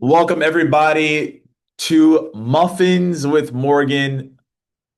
Welcome everybody to Muffins with Morgan.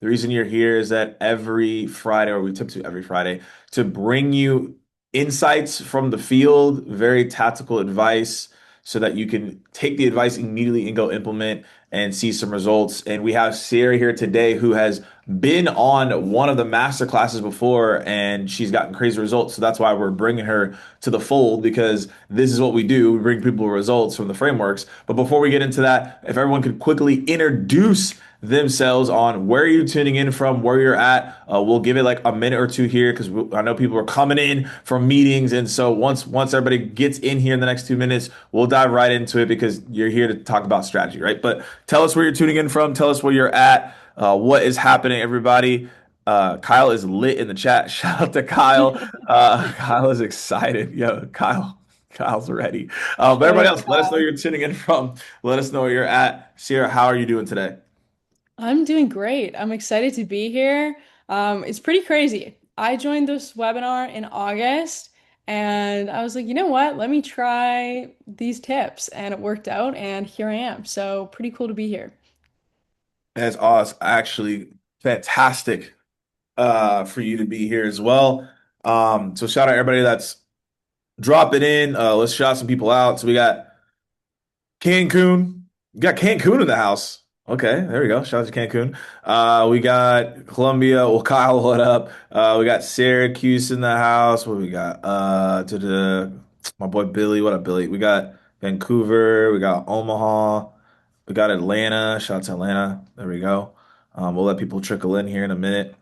The reason you're here is that every Friday, or we tip to every Friday, to bring you insights from the field, very tactical advice, so that you can take the advice immediately and go implement and see some results. And we have Sarah here today who has been on one of the master classes before and she's gotten crazy results. So that's why we're bringing her to the fold because this is what we do. We bring people results from the frameworks. But before we get into that, if everyone could quickly introduce themselves on where you're tuning in from, where you're at. We'll give it like a minute or two here because I know people are coming in from meetings, and so once everybody gets in here in the next 2 minutes, we'll dive right into it because you're here to talk about strategy, right? But tell us where you're tuning in from. Tell us where you're at. What is happening, everybody? Kyle is lit in the chat. Shout out to Kyle. Kyle is excited. Yo, Kyle. Kyle's ready. But Shout everybody out, else, let us know Kyle. you're tuning in from. Let us know where you're at. Sierra, how are you doing today? I'm doing great. I'm excited to be here. It's pretty crazy. I joined this webinar in August and I was like, you know what? Let me try these tips. And it worked out, and here I am. So, pretty cool to be here. That's awesome. Actually, fantastic for you to be here as well. So shout out everybody that's dropping in. Let's shout some people out. So we got Cancun. We got Cancun in the house. Okay, there we go. Shout out to Cancun. We got Colombia. Well, Kyle, what up? We got Syracuse in the house. What we got? To the my boy Billy. What up, Billy? We got Vancouver. We got Omaha. We got Atlanta. Shout out to Atlanta. There we go. We'll let people trickle in here in a minute.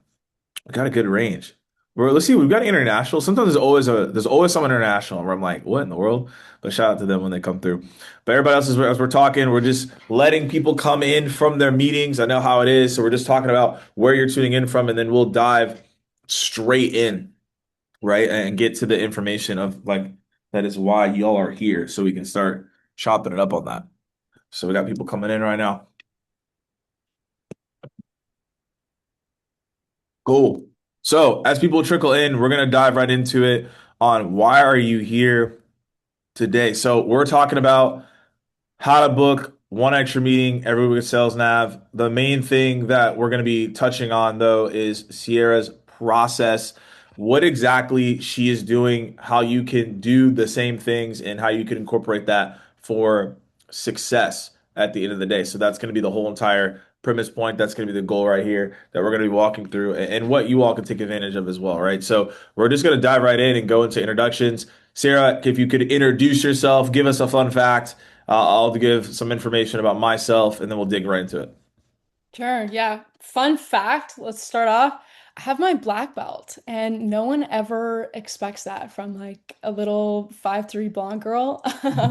We got a good range. Let's see, we've got international. Sometimes there's always some international where I'm like, what in the world? But shout out to them when they come through. But everybody else, as we're talking, we're just letting people come in from their meetings. I know how it is. So we're just talking about where you're tuning in from, and then we'll dive straight in, right? And get to the information of like that is why y'all are here. So we can start chopping it up on that. So we got people coming in right now. Cool. So as people trickle in, we're gonna dive right into it on why are you here today. So we're talking about how to book one extra meeting every week at Sales Nav. The main thing that we're going to be touching on, though, is Sierra's process, what exactly she is doing, how you can do the same things, and how you can incorporate that for success at the end of the day. So that's going to be the whole entire premise point. That's going to be the goal right here that we're going to be walking through and what you all can take advantage of as well, right? So we're just going to dive right in and go into introductions. Sarah, if you could introduce yourself, give us a fun fact. I'll give some information about myself and then we'll dig right into it. Sure. Yeah. Fun fact, let's start off. I have my black belt, and no one ever expects that from like a little 5'3" blonde girl.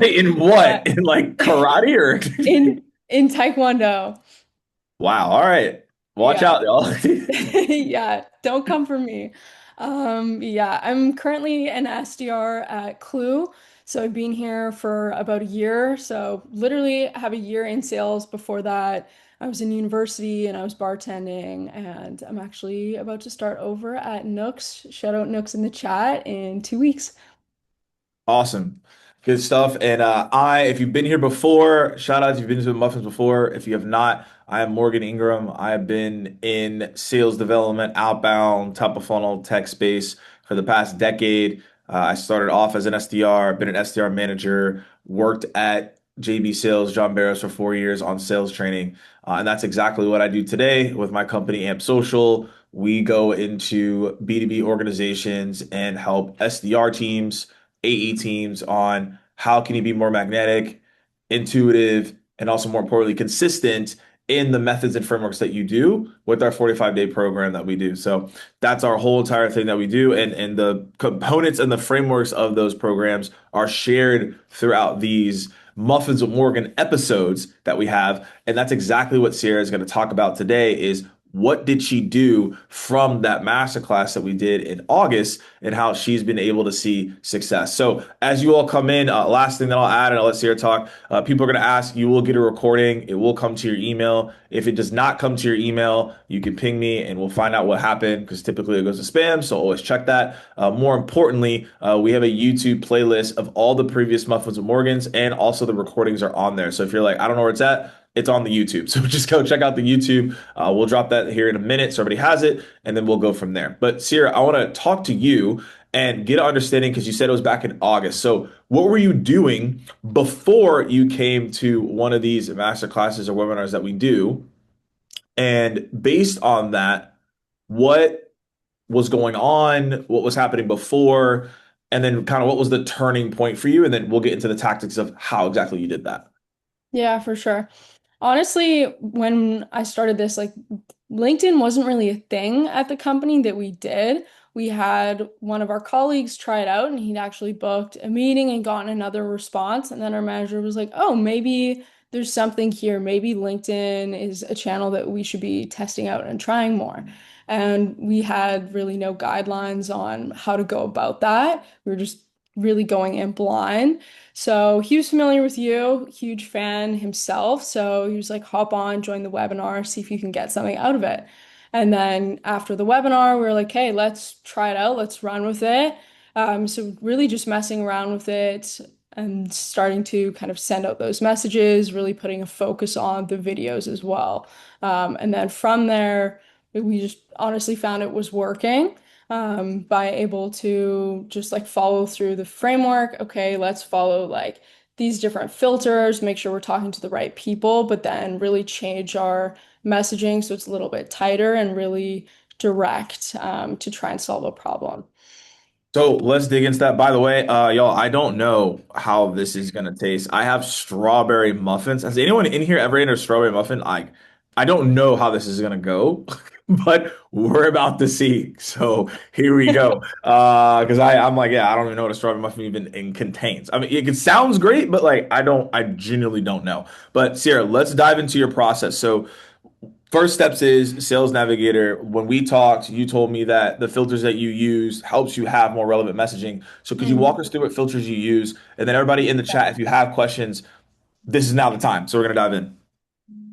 In But what? In like karate or? in Taekwondo. Wow. All right. Watch Yeah. out, y'all. Yeah, don't come for me. Yeah, I'm currently an SDR at Klue. So I've been here for about a year. So literally have a year in sales. Before that, I was in university and I was bartending, and I'm actually about to start over at Nooks. Shout out Nooks in the chat in 2 weeks. Awesome. Good stuff. And if you've been here before, shout out if you've been to the Muffins before. If you have not, I am Morgan Ingram. I have been in sales development, outbound, top of funnel tech space for the past decade. I started off as an SDR, been an SDR manager, worked at JB Sales, John Barrows for 4 years on sales training. And that's exactly what I do today with my company, Amp Social. We go into B2B organizations and help SDR teams AE teams on how can you be more magnetic, intuitive, and also more importantly, consistent in the methods and frameworks that you do with our 45-day program that we do. So that's our whole entire thing that we do. And the components and the frameworks of those programs are shared throughout these Muffins with Morgan episodes that we have. And that's exactly what Sierra is going to talk about today is what did she do from that masterclass that we did in August and how she's been able to see success. So as you all come in, last thing that I'll add, and I'll let Sarah talk, people are going to ask, you will get a recording. It will come to your email. If it does not come to your email, you can ping me and we'll find out what happened because typically it goes to spam. So always check that. More importantly, we have a YouTube playlist of all the previous Muffins with Morgans and also the recordings are on there. So if you're like, I don't know where it's at, it's on the YouTube. So just go check out the YouTube. We'll drop that here in a minute so everybody has it, and then we'll go from there. But Sierra, I want to talk to you and get an understanding because you said it was back in August. So what were you doing before you came to one of these master classes or webinars that we do? And based on that, what was going on? What was happening before? And then kind of what was the turning point for you? And then we'll get into the tactics of how exactly you did that. Yeah, for sure. Honestly, when I started this, like LinkedIn wasn't really a thing at the company that we did. We had one of our colleagues try it out and he'd actually booked a meeting and gotten another response. And then our manager was like, oh, maybe there's something here. Maybe LinkedIn is a channel that we should be testing out and trying more. And we had really no guidelines on how to go about that. We were just really going in blind. So he was familiar with you, huge fan himself. So he was like, hop on, join the webinar, see if you can get something out of it. And then after the webinar, we were like, hey, let's try it out, let's run with it. So really just messing around with it and starting to kind of send out those messages, really putting a focus on the videos as well. And then from there, we just honestly found it was working by able to just like follow through the framework. Okay, let's follow like these different filters, make sure we're talking to the right people, but then really change our messaging so it's a little bit tighter and really direct to try and solve a problem. So let's dig into that. By the way, y'all, I don't know how this is gonna taste. I have strawberry muffins. Has anyone in here ever eaten a strawberry muffin? I don't know how this is gonna go, but we're about to see. So here we go. Because I'm like, yeah, I don't even know what a strawberry muffin even contains. I mean, it sounds great, but like, I genuinely don't know. But Sierra, let's dive into your process. So first steps is Sales Navigator. When we talked, you told me that the filters that you use helps you have more relevant messaging. So could you walk us through what filters you use? And then everybody in the chat, if you have questions, this is now the time. So we're gonna dive in.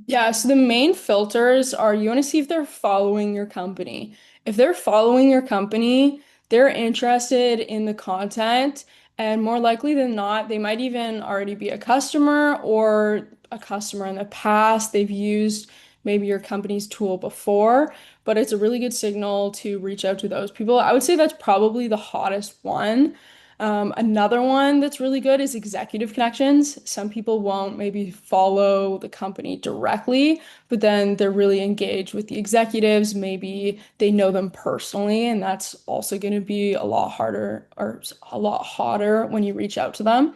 Yeah, so the main filters are you want to see if they're following your company. If they're following your company, they're interested in the content, and more likely than not, they might even already be a customer or a customer in the past. They've used maybe your company's tool before, but it's a really good signal to reach out to those people. I would say that's probably the hottest one. Another one that's really good is executive connections. Some people won't maybe follow the company directly, but then they're really engaged with the executives. Maybe they know them personally, and that's also going to be a lot harder or a lot hotter when you reach out to them.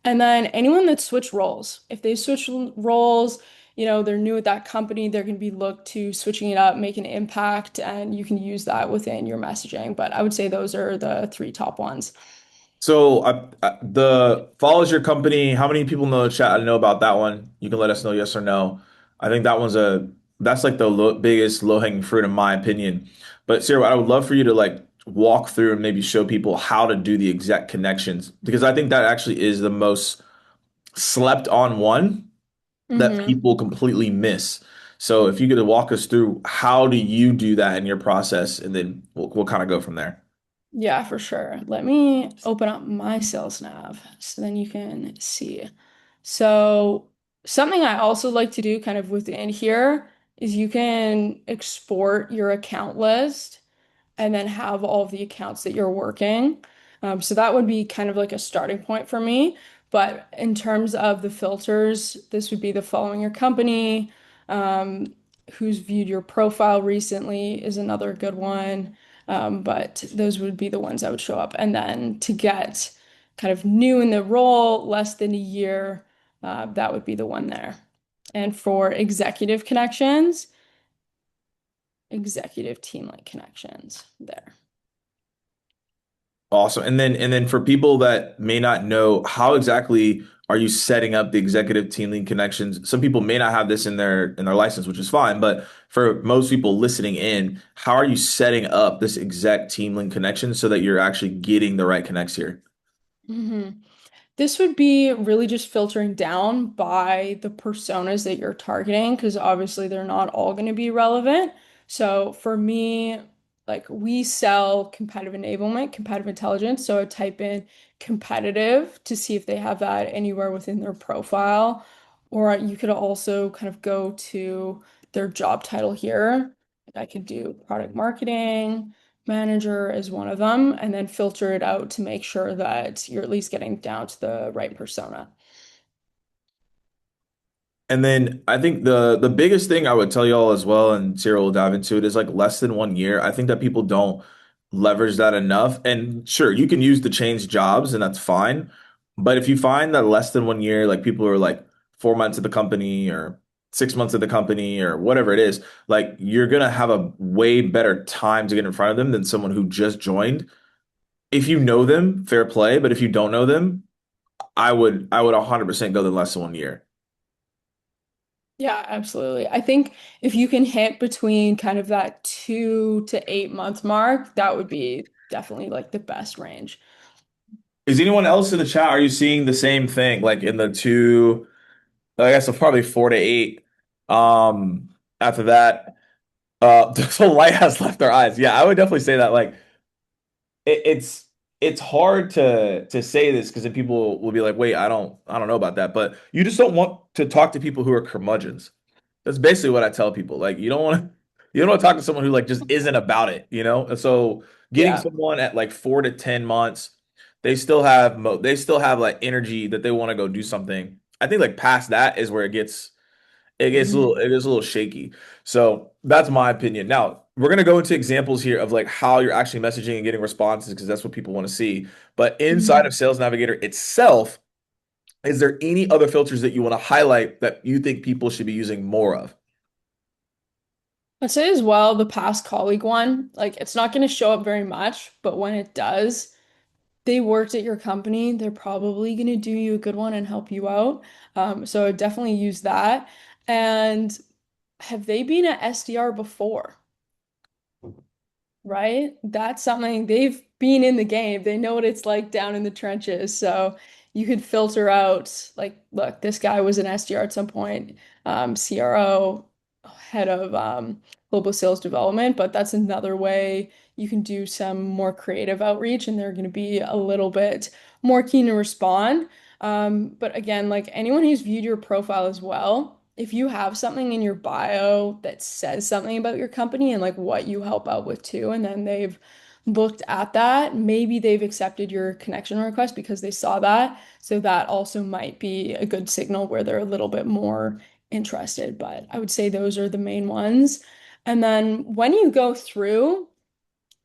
And then anyone that switched roles, if they switch roles, they're new at that company, they're going to be looked to switching it up, make an impact, and you can use that within your messaging. But I would say those are the three top ones. So the follows your company. How many people know the chat? I know about that one. You can let us know yes or no. I think that's like the biggest low hanging fruit in my opinion. But Sarah, I would love for you to like walk through and maybe show people how to do the exact connections because I think that actually is the most slept on one that Hmm. people completely miss. So if you could walk us through how do you do that in your process, and then we'll kind of go from there. Yeah, for sure. Let me open up my sales nav so then you can see. So, something I also like to do kind of within here is you can export your account list and then have all of the accounts that you're working. So that would be kind of like a starting point for me. But in terms of the filters, this would be the following your company, um, who's viewed your profile recently is another good one. But those would be the ones that would show up. And then to get kind of new in the role, less than a year, that would be the one there. And for executive connections, executive team like connections there. Awesome. And then for people that may not know, how exactly are you setting up the executive team lead connections? Some people may not have this in their license, which is fine, but for most people listening in, how are you setting up this exec team link connection so that you're actually getting the right connects here? Mhm. This would be really just filtering down by the personas that you're targeting, because obviously they're not all going to be relevant. So for me, like we sell competitive enablement, competitive intelligence. So I type in competitive to see if they have that anywhere within their profile. Or you could also kind of go to their job title here. I could do product marketing manager is one of them, and then filter it out to make sure that you're at least getting down to the right persona. And then I think the biggest thing I would tell y'all as well, and Sarah will dive into it, is like less than 1 year. I think that people don't leverage that enough. And sure, you can use the change jobs, and that's fine. But if you find that less than 1 year, like people are like 4 months at the company or 6 months at the company or whatever it is, like you're gonna have a way better time to get in front of them than someone who just joined. If you know them, fair play. But if you don't know them, I would 100% go the less than 1 year. Yeah, absolutely. I think if you can hit between kind of that 2 to 8 month mark, that would be definitely like the best range. Is anyone else in the chat? Are you seeing the same thing? Like in the two, I guess probably 4 to 8. After that, the light has left their eyes. Yeah, I would definitely say that. Like it's it's hard to say this because then people will be like, wait, I don't know about that. But you just don't want to talk to people who are curmudgeons. That's basically what I tell people. Like you don't want to talk to someone who like just isn't about it, you know? And so getting Yeah. someone at like 4 to 10 months, they still have like energy that they want to go do something. I think like past that is where Mhm. it gets a little shaky. So that's my opinion. Now we're gonna go into examples here of like how you're actually messaging and getting responses because that's what people want to see. But inside Mhm. of Sales Navigator itself, is there any other filters that you want to highlight that you think people should be using more of? I'd say as well, the past colleague one, like it's not going to show up very much, but when it does, they worked at your company, they're probably going to do you a good one and help you out. So I definitely use that. And have they been at SDR before? Right? That's something they've been in the game. They know what it's like down in the trenches. So you could filter out, like, look, this guy was an SDR at some point, CRO, head of global sales development, but that's another way you can do some more creative outreach and they're going to be a little bit more keen to respond. But again, like anyone who's viewed your profile as well, if you have something in your bio that says something about your company and like what you help out with too, and then they've looked at that, maybe they've accepted your connection request because they saw that. So that also might be a good signal where they're a little bit more interested. But I would say those are the main ones. And then when you go through,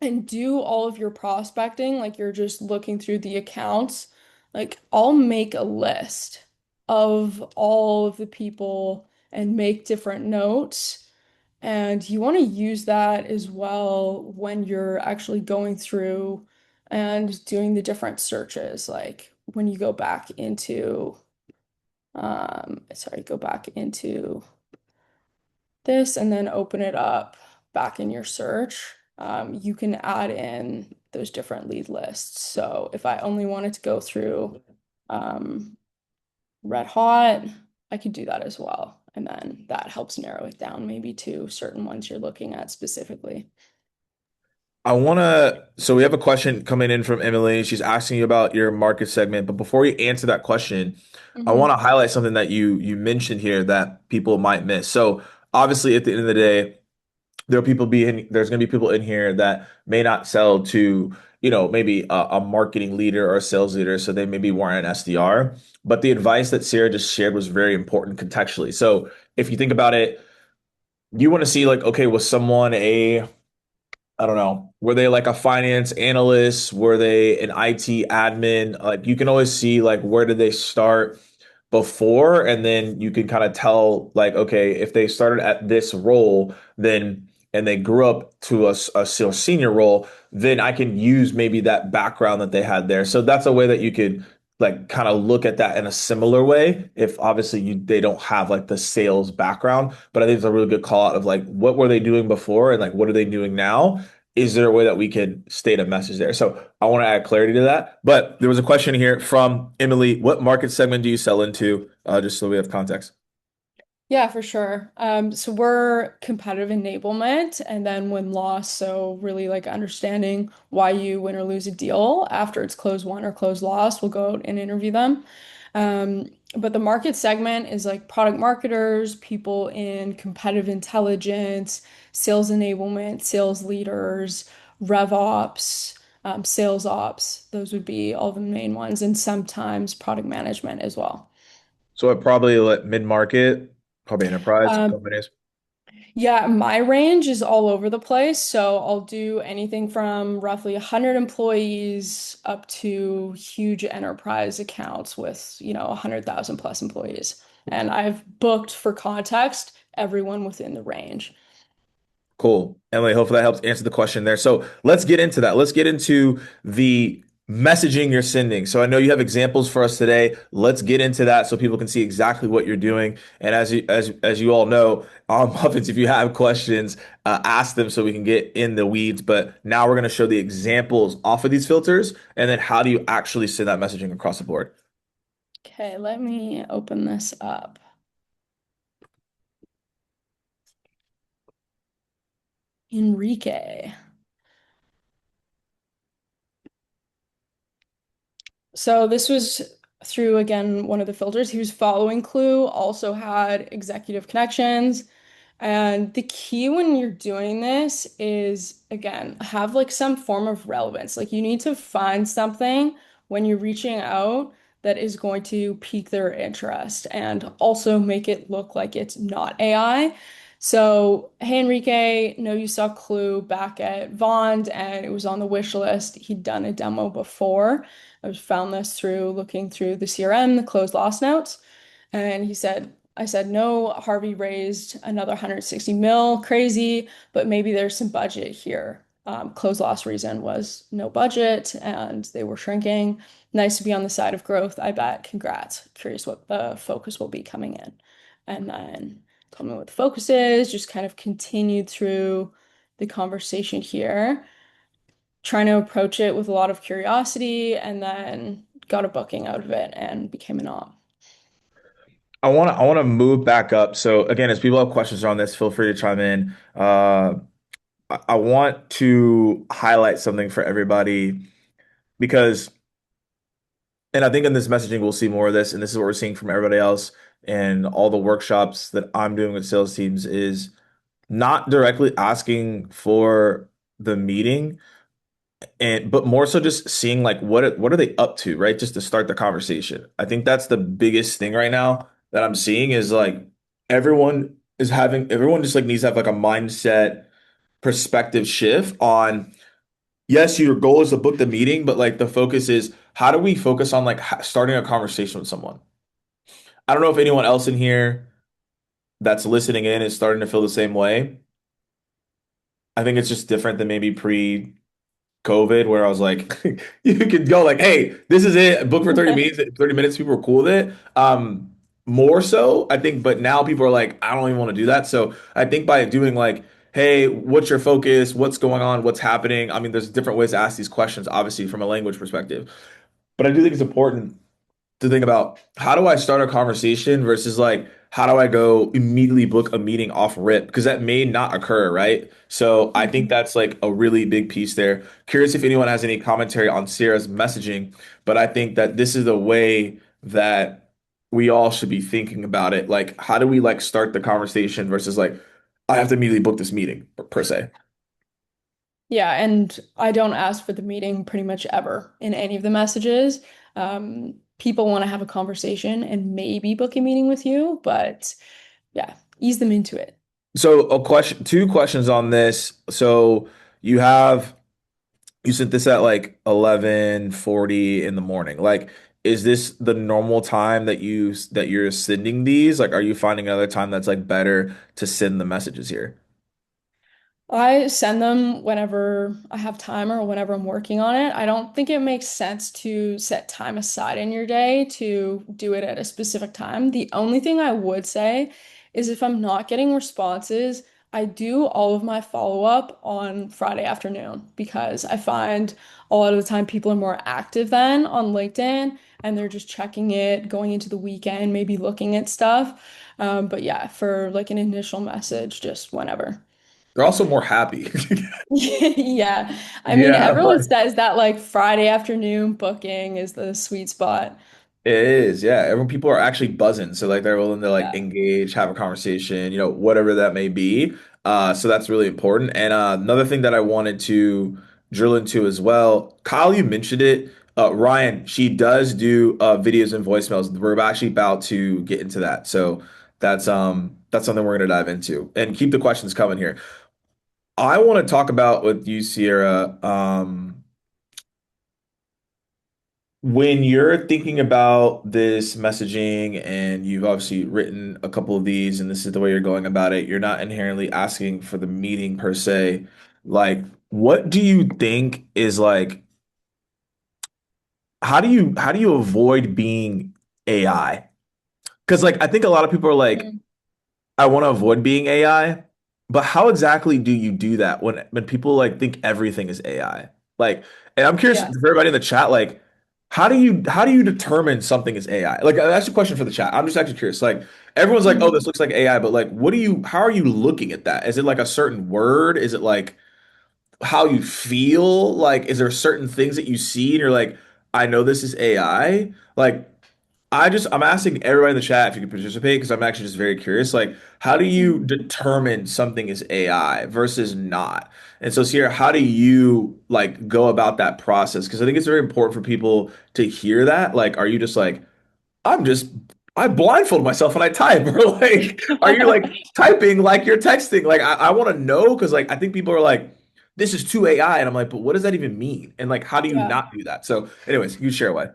and do all of your prospecting, like you're just looking through the accounts, like I'll make a list of all of the people and make different notes. And you want to use that as well when you're actually going through and doing the different searches. Like when you go back into, go back into this and then open it up back in your search, you can add in those different lead lists. So if I only wanted to go through um, Red Hot, I could do that as well. And then that helps narrow it down maybe to certain ones you're looking at specifically. So we have a question coming in from Emily. She's asking you about your market segment. But before you answer that question, I want Hmm. to highlight something that you mentioned here that people might miss. So obviously at the end of the day, there's going to be people in here that may not sell to, maybe a marketing leader or a sales leader. So they maybe weren't an SDR. But the advice that Sarah just shared was very important contextually. So if you think about it, you want to see like, okay, was someone I don't know. Were they like a finance analyst? Were they an IT admin? Like you can always see like where did they start before, and then you can kind of tell like okay, if they started at this role, then and they grew up to a senior role, then I can use maybe that background that they had there. So that's a way that you could like kind of look at that in a similar way if obviously they don't have like the sales background. But I think it's a really good call out of like what were they doing before and like what are they doing now? Is there a way that we could state a message there? So I want to add clarity to that. But there was a question here from Emily. What market segment do you sell into? Just so we have context. Yeah, for sure. So we're competitive enablement and then win loss. So really like understanding why you win or lose a deal after it's close won or close lost, we'll go out and interview them. But the market segment is like product marketers, people in competitive intelligence, sales enablement, sales leaders, rev ops, sales ops. Those would be all the main ones, and sometimes product management as well. So it probably like mid-market, probably enterprise Um, companies. Yeah, my range is all over the place. So I'll do anything from roughly 100 employees up to huge enterprise accounts with, 100,000 plus employees. And I've booked, for context, everyone within the range. Cool. Emily, hopefully that helps answer the question there. So let's get into that. Let's get into the messaging you're sending. So I know you have examples for us today. Let's get into that so people can see exactly what you're doing. And as you all know, Muffins, if you have questions, ask them so we can get in the weeds. But now we're going to show the examples off of these filters, and then how do you actually send that messaging across the board? Okay, let me open this up. Enrique. So this was through, again, one of the filters. He was following Clue, also had executive connections. And the key when you're doing this is, again, have like some form of relevance. Like you need to find something when you're reaching out that is going to pique their interest and also make it look like it's not AI. So, hey Enrique, know you saw Clue back at Vond and it was on the wish list. He'd done a demo before. I found this through looking through the CRM, the closed loss notes. And I said, no, Harvey raised another 160 mil, crazy, but maybe there's some budget here. Close loss reason was no budget and they were shrinking. Nice to be on the side of growth, I bet. Congrats. Curious what the focus will be coming in. And then told me what the focus is, just kind of continued through the conversation here, trying to approach it with a lot of curiosity, and then got a booking out of it and became an op. I want to move back up. So again, as people have questions on this, feel free to chime in. I want to highlight something for everybody because, and I think in this messaging, we'll see more of this, and this is what we're seeing from everybody else and all the workshops that I'm doing with sales teams is not directly asking for the meeting and but more so just seeing like what are they up to, right? Just to start the conversation. I think that's the biggest thing right now that I'm seeing is like everyone just like needs to have like a mindset perspective shift on yes, your goal is to book the meeting, but like the focus is how do we focus on like starting a conversation with someone? I don't know if anyone else in here that's listening in is starting to feel the same way. I think it's just different than maybe pre-COVID, where I was like, you could go like, hey, this is it, book for 30 minutes, 30 minutes, people were cool with it. More so, I think, but now people are like, I don't even want to do that. So I think by doing like, hey, what's your focus? What's going on? What's happening? I mean, there's different ways to ask these questions, obviously, from a language perspective. But I do think it's important to think about how do I start a conversation versus like how do I go immediately book a meeting off rip because that may not occur, right? So I think Mhm. that's like a really big piece there. Curious if anyone has any commentary on Sierra's messaging, but I think that this is the way that we all should be thinking about it. Like, how do we like start the conversation versus like I have to immediately book this meeting per se. Yeah, and I don't ask for the meeting pretty much ever in any of the messages. People want to have a conversation and maybe book a meeting with you, but yeah, ease them into it. So a question, two questions on this. So you have you sent this at like 11:40 in the morning. Like, is this the normal time that you're sending these? Like, are you finding another time that's like better to send the messages here? I send them whenever I have time or whenever I'm working on it. I don't think it makes sense to set time aside in your day to do it at a specific time. The only thing I would say is if I'm not getting responses, I do all of my follow-up on Friday afternoon because I find a lot of the time people are more active then on LinkedIn and they're just checking it, going into the weekend, maybe looking at stuff. But yeah, for like an initial message, just whenever. They're also more happy. Yeah. I mean, Yeah, everyone like says that like Friday afternoon booking is the sweet spot. it is, yeah. Everyone people are actually buzzing. So like they're willing to like Yeah. engage, have a conversation, whatever that may be. So that's really important. And another thing that I wanted to drill into as well, Kyle, you mentioned it. Ryan, she does do videos and voicemails. We're actually about to get into that. So that's something we're gonna dive into. And keep the questions coming here. I want to talk about with you, Sierra. When you're thinking about this messaging and you've obviously written a couple of these and this is the way you're going about it, you're not inherently asking for the meeting per se. Like, what do you think is like, how do you avoid being AI? Because like I think a lot of people are like, Mm. I want to avoid being AI, but how exactly do you do that when people like think everything is AI? Like, and I'm curious Yeah. for everybody in the chat, like, how do you determine something is AI? Like, that's a question for the chat. I'm just actually curious. Like, everyone's like, oh, Mhm. this looks like AI, but like, how are you looking at that? Is it like a certain word? Is it like how you feel? Like, is there certain things that you see and you're like, I know this is AI? Like, I'm asking everybody in the chat if you can participate because I'm actually just very curious. Like, how do you Mhm. determine something is AI versus not? And so, Sierra, how do you like go about that process? Because I think it's very important for people to hear that. Like, are you just like, I'm just I blindfold myself when I type, or like, are you like typing like you're texting? Like, I want to know because like I think people are like, this is too AI, and I'm like, but what does that even mean? And like, how do you Yeah. not do that? So, anyways, you share away.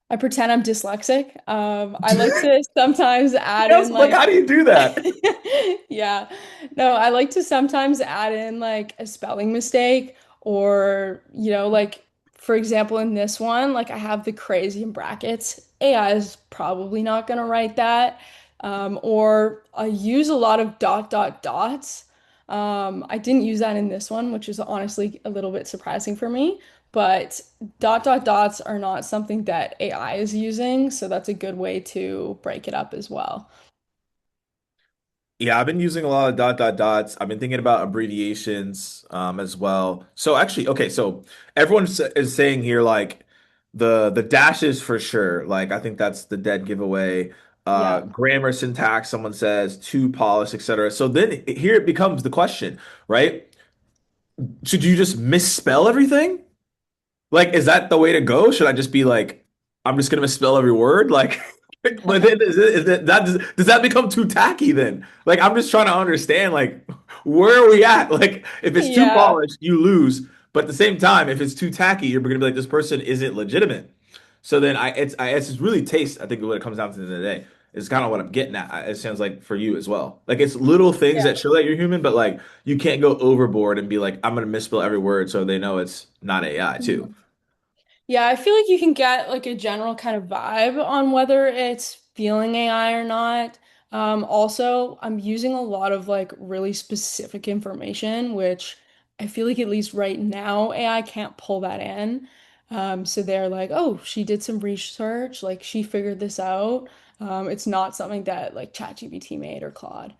I pretend I'm dyslexic. I like to sometimes add Yes, in like, like how do you do that? yeah. No, I like to sometimes add in like a spelling mistake or, like for example, in this one, like I have the crazy in brackets. AI is probably not going to write that. Or I use a lot of dot dot dots. I didn't use that in this one, which is honestly a little bit surprising for me. But dot dot dots are not something that AI is using, so that's a good way to break it up as well. Yeah, I've been using a lot of dot dot dots. I've been thinking about abbreviations as well. So actually, okay, so everyone is saying here like the dashes for sure. Like I think that's the dead giveaway. Yeah. Grammar, syntax, someone says too polished, etc. So then here it becomes the question, right? Should you just misspell everything? Like, is that the way to go? Should I just be like, I'm just gonna misspell every word? Like, but then does that become too tacky then? Like, I'm just trying to understand, like, where are we at? Like, if it's too Yeah. polished, you lose. But at the same time, if it's too tacky, you're gonna be like, this person isn't legitimate. So then it's just really taste, I think what it comes down to the end of the day is kind of what I'm getting at. It sounds like for you as well. Like it's little things that show that you're human, but like you can't go overboard and be like, I'm gonna misspell every word so they know it's not AI Yeah. too. Yeah, I feel like you can get like a general kind of vibe on whether it's feeling AI or not. Also, I'm using a lot of like really specific information, which I feel like at least right now AI can't pull that in. So they're like, oh, she did some research, like she figured this out. It's not something that like ChatGPT made or Claude.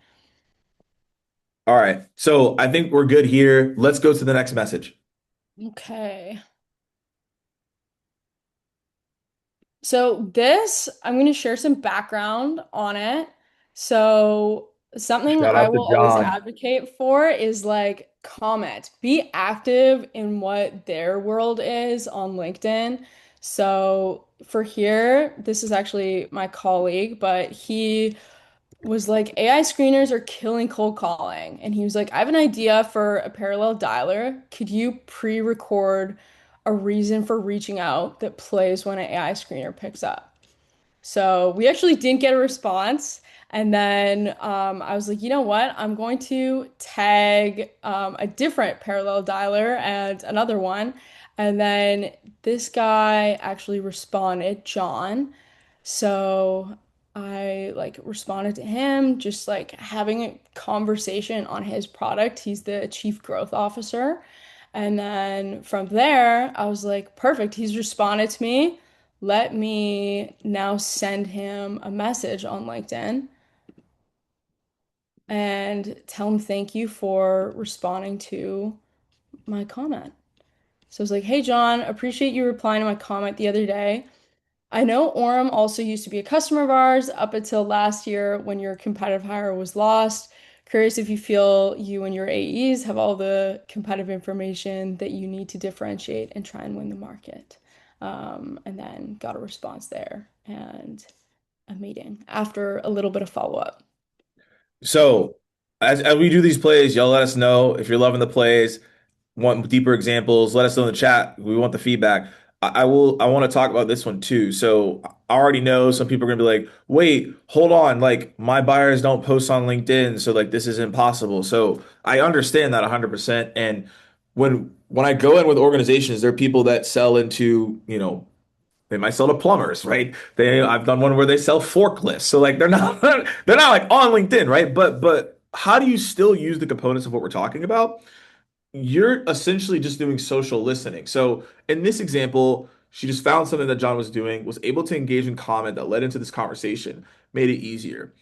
All right. So I think we're good here. Let's go to the next message. Okay. So this, I'm going to share some background on it. So something Shout I out to will always John. advocate for is like comment, be active in what their world is on LinkedIn. So for here, this is actually my colleague, but he was like AI screeners are killing cold calling. And he was like, I have an idea for a parallel dialer. Could you pre-record a reason for reaching out that plays when an AI screener picks up? So we actually didn't get a response. And then I was like, you know what? I'm going to tag a different parallel dialer and another one. And then this guy actually responded, John. So I like responded to him, just like having a conversation on his product. He's the chief growth officer. And then from there, I was like, perfect. He's responded to me. Let me now send him a message on LinkedIn and tell him thank you for responding to my comment. So I was like, hey, John, appreciate you replying to my comment the other day. I know Orem also used to be a customer of ours up until last year when your competitive hire was lost. Curious if you feel you and your AEs have all the competitive information that you need to differentiate and try and win the market. And then got a response there and a meeting after a little bit of follow-up. So as we do these plays, y'all let us know if you're loving the plays, want deeper examples, let us know in the chat. We want the feedback. I want to talk about this one too. So I already know some people are gonna be like, wait, hold on, like my buyers don't post on LinkedIn, so like this is impossible. So I understand that 100%. And when I go in with organizations, there are people that sell into, they might sell to plumbers, right? I've done one where they sell forklifts. So like they're not they're not like on LinkedIn, right? But how do you still use the components of what we're talking about? You're essentially just doing social listening. So in this example, she just found something that John was doing, was able to engage in comment that led into this conversation, made it easier.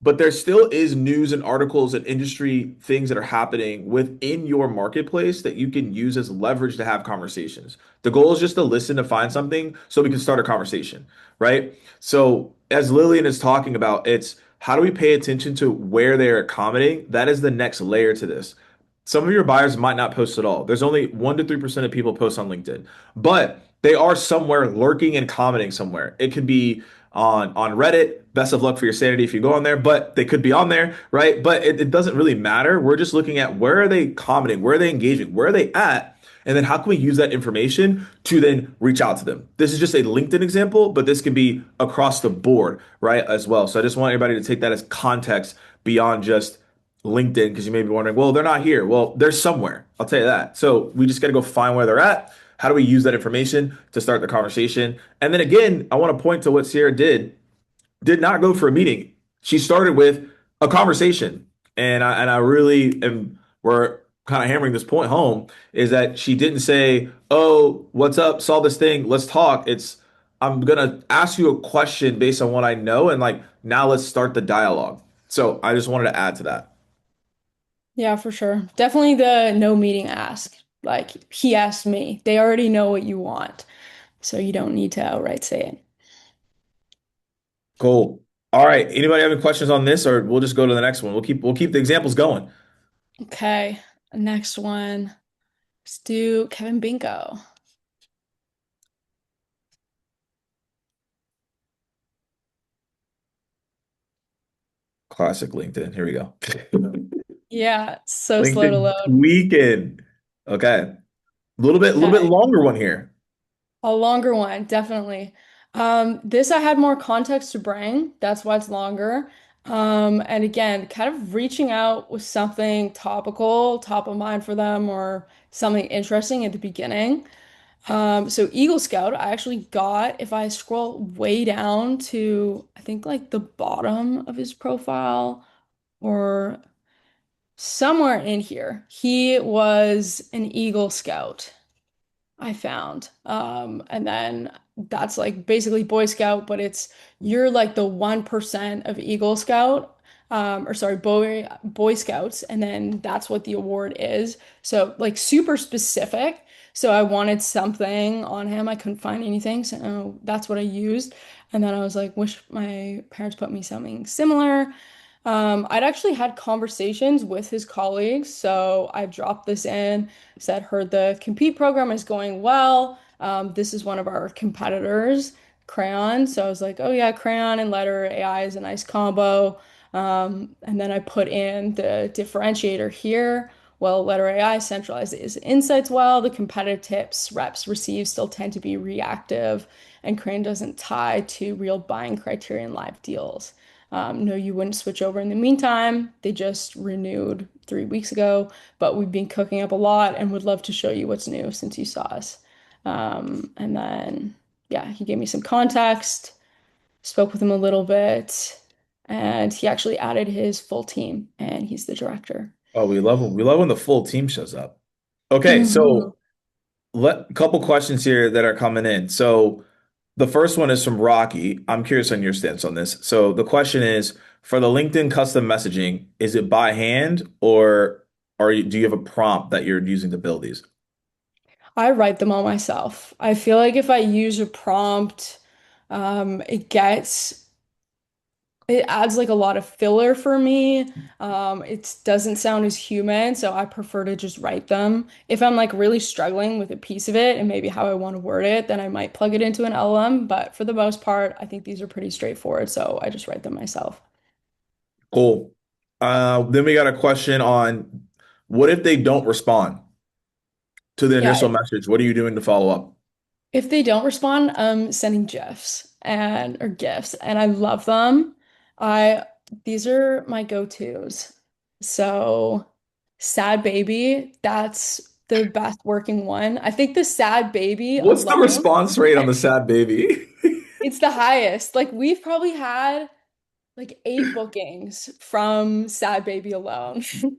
But there still is news and articles and industry things that are happening within your marketplace that you can use as leverage to have conversations. The goal is just to listen to find something so we can start a conversation, right? So as Lillian is talking about, it's how do we pay attention to where they're commenting? That is the next layer to this. Some of your buyers might not post at all. There's only 1 to 3% of people post on LinkedIn, but they are somewhere lurking and commenting somewhere. It could be on Reddit. Best of luck for your sanity if you go on there, but they could be on there, right? But it doesn't really matter. We're just looking at where are they commenting, where are they engaging, where are they at, and then how can we use that information to then reach out to them? This is just a LinkedIn example, but this can be across the board, right, as well. So I just want everybody to take that as context beyond just LinkedIn because you may be wondering, well, they're not here. Well, they're somewhere. I'll tell you that. So we just got to go find where they're at. How do we use that information to start the conversation? And then again, I want to point to what Sierra did not go for a meeting. She started with a conversation. And I really am we're kind of hammering this point home is that she didn't say, "Oh, what's up? Saw this thing. Let's talk." It's I'm gonna ask you a question based on what I know, and like now let's start the dialogue. So I just wanted to add to that. Yeah, for sure. Definitely the no meeting ask. Like he asked me. They already know what you want. So you don't need to outright say it. Cool. All right. Anybody have any questions on this, or we'll just go to the next one? We'll keep the examples going. Okay. Next one. Let's do Kevin Bingo. Classic LinkedIn. Here we go. Yeah, so slow to LinkedIn load. tweaking. Okay. A little bit Okay. longer one here. A longer one, definitely. This I had more context to bring. That's why it's longer. And again, kind of reaching out with something topical, top of mind for them, or something interesting at the beginning. So Eagle Scout, I actually got, if I scroll way down to, I think like the bottom of his profile or somewhere in here, he was an Eagle Scout. I found. And then that's like basically Boy Scout, but it's you're like the 1% of Eagle Scout, or sorry, Boy Scouts, and then that's what the award is. So like super specific. So I wanted something on him. I couldn't find anything, so that's what I used. And then I was like, wish my parents put me something similar. I'd actually had conversations with his colleagues, so I dropped this in, said, heard the compete program is going well. This is one of our competitors, Crayon. So I was like, oh yeah, Crayon and Letter AI is a nice combo. And then I put in the differentiator here. Will Letter AI centralizes insights well. The competitive tips reps receive still tend to be reactive, and Crane doesn't tie to real buying criteria in live deals. No, you wouldn't switch over in the meantime. They just renewed 3 weeks ago, but we've been cooking up a lot and would love to show you what's new since you saw us. And then, yeah, he gave me some context, spoke with him a little bit, and he actually added his full team, and he's the director. Oh, we love when the full team shows up. Okay, Mhm. so let couple questions here that are coming in. So the first one is from Rocky. I'm curious on your stance on this. So the question is, for the LinkedIn custom messaging, is it by hand or do you have a prompt that you're using to build these? I write them all myself. I feel like if I use a prompt, it gets it adds like a lot of filler for me. It doesn't sound as human, so I prefer to just write them. If I'm like really struggling with a piece of it and maybe how I want to word it, then I might plug it into an LLM. But for the most part, I think these are pretty straightforward, so I just write them myself. Cool. Then we got a question on what if they don't respond to the Yeah, initial message? What are you doing to follow up? if they don't respond, I'm sending GIFs and or GIFs, and I love them. I These are my go-tos. So, sad baby, that's the best working one. I think the sad baby What's the alone, response rate on the sad baby? it's the highest. Like we've probably had like 8 bookings from sad baby alone. So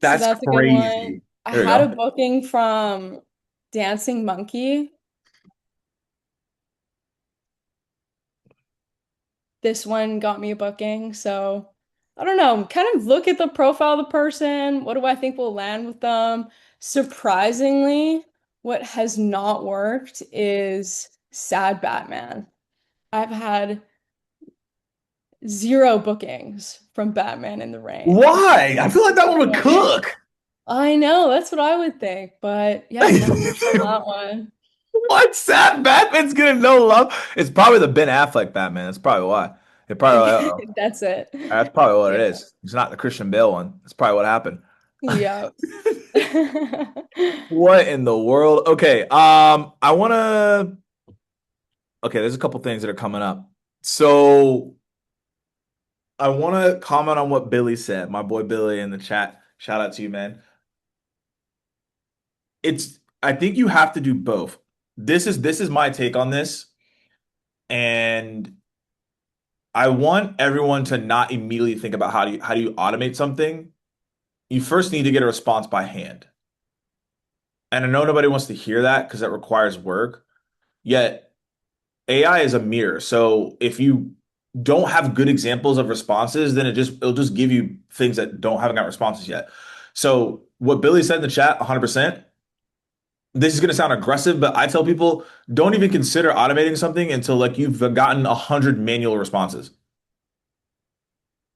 That's that's a good one. crazy. I There we had a go. booking from Dancing Monkey. This one got me a booking. So I don't know, kind of look at the profile of the person. What do I think will land with them? Surprisingly, what has not worked is Sad Batman. I've had 0 bookings from Batman in the Rain. It's been Why? I feel like that one would disappointing. cook. I know, that's what I would think. But yeah, no luck on that one. What sad Batman's gonna know love? It's probably the Ben Affleck Batman. That's probably why. It probably That's it. that's probably what it Yeah. is. It's not the Christian Bale one. That's probably what happened. Yeah. What in the world? Okay, I wanna. Okay, there's a couple things that are coming up. So I want to comment on what Billy said. My boy Billy in the chat. Shout out to you, man. I think you have to do both. This is my take on this, and I want everyone to not immediately think about how do you automate something. You first need to get a response by hand. And I know nobody wants to hear that because that requires work. Yet AI is a mirror. So if you don't have good examples of responses, then it'll just give you things that don't haven't got responses yet. So what Billy said in the chat, 100%. This is going to sound aggressive, but I tell people don't even consider automating something until like you've gotten 100 manual responses.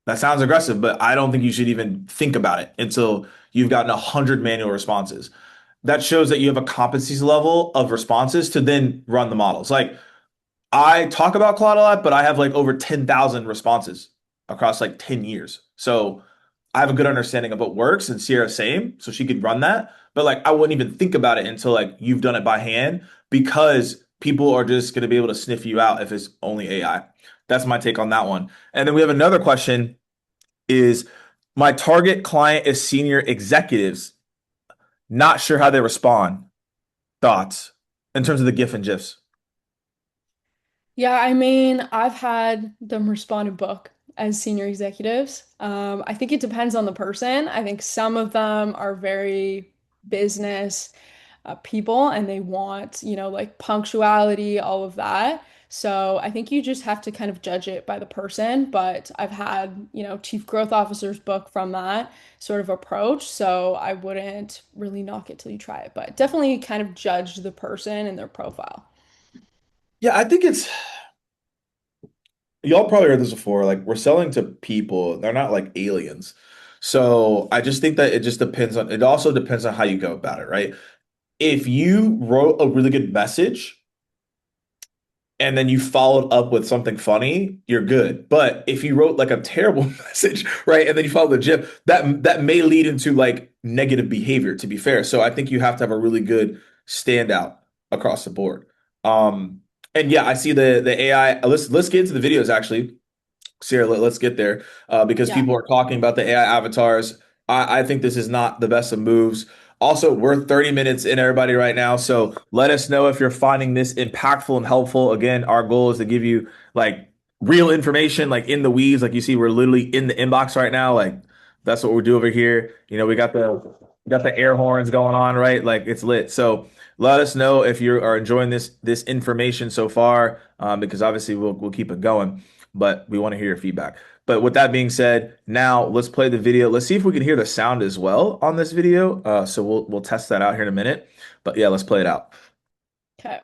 That sounds aggressive, but I don't think you should even think about it until you've gotten 100 manual responses. That shows that you have a competencies level of responses to then run the models. Like I talk about Claude a lot, but I have like over 10,000 responses across like 10 years. So I have a good understanding of what works and Sierra same, so she could run that. But like I wouldn't even think about it until like you've done it by hand because people are just going to be able to sniff you out if it's only AI. That's my take on that one. And then we have another question is my target client is senior executives. Not sure how they respond. Thoughts in terms of the GIF and GIFs. Yeah, I mean, I've had them respond and book as senior executives. I think it depends on the person. I think some of them are very business people and they want, like punctuality, all of that. So I think you just have to kind of judge it by the person. But I've had, chief growth officers book from that sort of approach. So I wouldn't really knock it till you try it, but definitely kind of judge the person and their profile. Yeah, I think it's y'all probably heard this before. Like we're selling to people, they're not like aliens. So I just think that it also depends on how you go about it, right? If you wrote a really good message and then you followed up with something funny, you're good. But if you wrote like a terrible message, right, and then you followed the GIF, that may lead into like negative behavior, to be fair. So I think you have to have a really good standout across the board. Um, and yeah, I see the AI. Let's get into the videos actually. Sarah, let's get there because Yeah. people are talking about the AI avatars. I think this is not the best of moves. Also, we're 30 minutes in, everybody, right now. So let us know if you're finding this impactful and helpful. Again, our goal is to give you like real information, like in the weeds. Like you see, we're literally in the inbox right now. Like that's what we do over here. You know, we got the air horns going on, right? Like it's lit. So let us know if you are enjoying this information so far, because obviously we'll keep it going, but we want to hear your feedback. But with that being said, now let's play the video. Let's see if we can hear the sound as well on this video. So we'll test that out here in a minute. But yeah, let's play it out. Okay.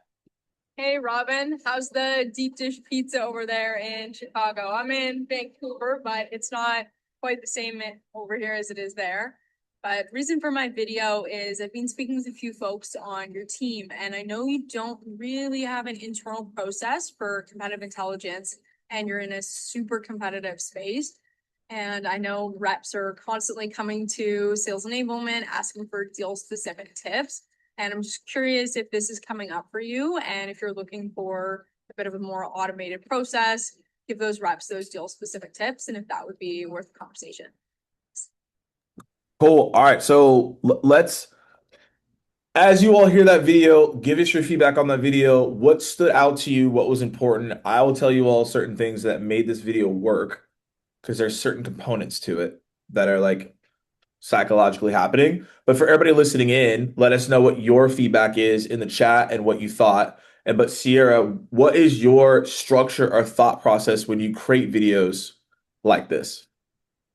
Hey Robin, how's the deep dish pizza over there in Chicago? I'm in Vancouver, but it's not quite the same over here as it is there. But reason for my video is I've been speaking with a few folks on your team, and I know you don't really have an internal process for competitive intelligence, and you're in a super competitive space. And I know reps are constantly coming to sales enablement, asking for deal specific tips. And I'm just curious if this is coming up for you and if you're looking for a bit of a more automated process, give those reps those deal specific tips, and if that would be worth a conversation. Cool. All right. So let's, as you all hear that video, give us your feedback on that video. What stood out to you? What was important? I will tell you all certain things that made this video work because there's certain components to it that are like psychologically happening. But for everybody listening in, let us know what your feedback is in the chat and what you thought. And but Sierra, what is your structure or thought process when you create videos like this?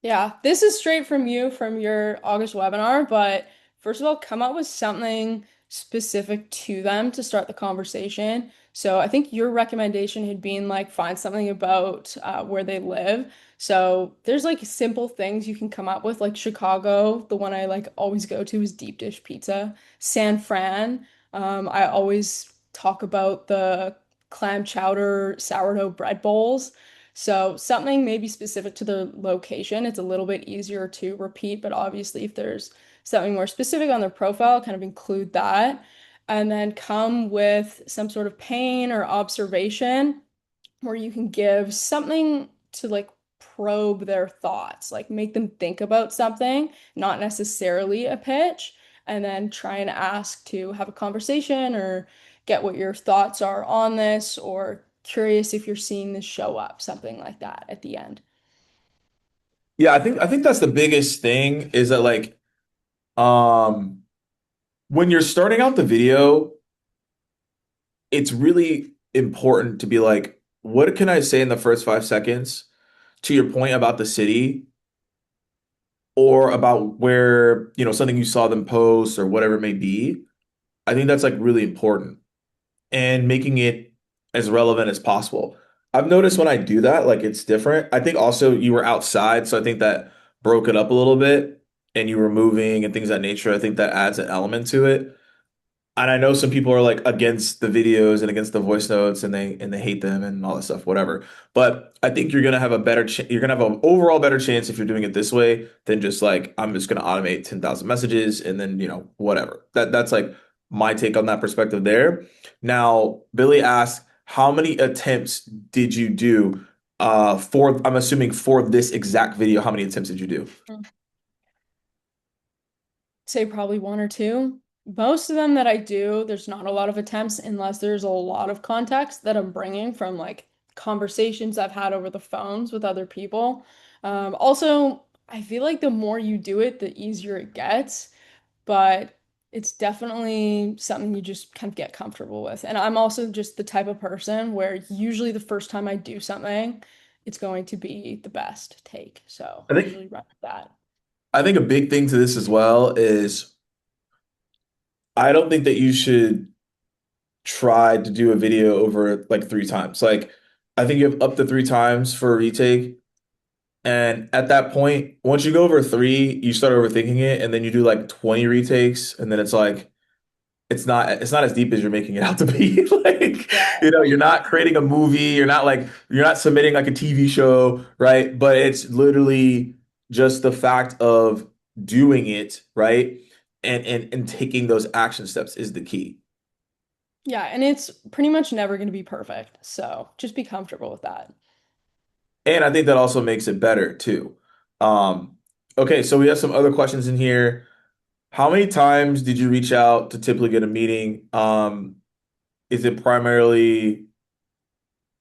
Yeah, this is straight from you from your August webinar, but first of all, come up with something specific to them to start the conversation. So I think your recommendation had been like find something about where they live. So there's like simple things you can come up with, like Chicago. The one I like always go to is deep dish pizza. San Fran, I always talk about the clam chowder sourdough bread bowls. So something maybe specific to the location, it's a little bit easier to repeat, but obviously if there's something more specific on their profile, kind of include that. And then come with some sort of pain or observation where you can give something to like probe their thoughts, like make them think about something, not necessarily a pitch, and then try and ask to have a conversation or get what your thoughts are on this, or curious if you're seeing this show up, something like that at the end. Yeah, I think that's the biggest thing is that like um when you're starting out the video, it's really important to be like, what can I say in the first 5 seconds to your point about the city or about where, something you saw them post or whatever it may be. I think that's like really important and making it as relevant as possible. I've noticed when I do that, like it's different. I think also you were outside, so I think that broke it up a little bit and you were moving and things of that nature. I think that adds an element to it. And I know some people are like against the videos and against the voice notes and they hate them and all that stuff, whatever. But I think you're gonna have a better ch you're gonna have an overall better chance if you're doing it this way than just like I'm just gonna automate 10,000 messages and then whatever. That's like my take on that perspective there. Now, Billy asked, how many attempts did you do for I'm assuming for this exact video, how many attempts did you do? Say probably one or two. Most of them that I do, there's not a lot of attempts unless there's a lot of context that I'm bringing from like conversations I've had over the phones with other people. Also, I feel like the more you do it, the easier it gets, but it's definitely something you just kind of get comfortable with. And I'm also just the type of person where usually the first time I do something, it's going to be the best take. So I think usually run with that. I think a big thing to this as well is I don't think that you should try to do a video over like 3 times. Like, I think you have up to 3 times for a retake. And at that point, once you go over three, you start overthinking it, and then you do like 20 retakes, and then it's like, it's not as deep as you're making it out to be. Like, Yeah. you're not creating a movie, you're not submitting like a TV show, right? But it's literally just the fact of doing it, right? And taking those action steps is the key. Yeah, and it's pretty much never going to be perfect. So just be comfortable with that. And I think that also makes it better too. Um, okay, so we have some other questions in here. How many times did you reach out to typically get a meeting? Is it primarily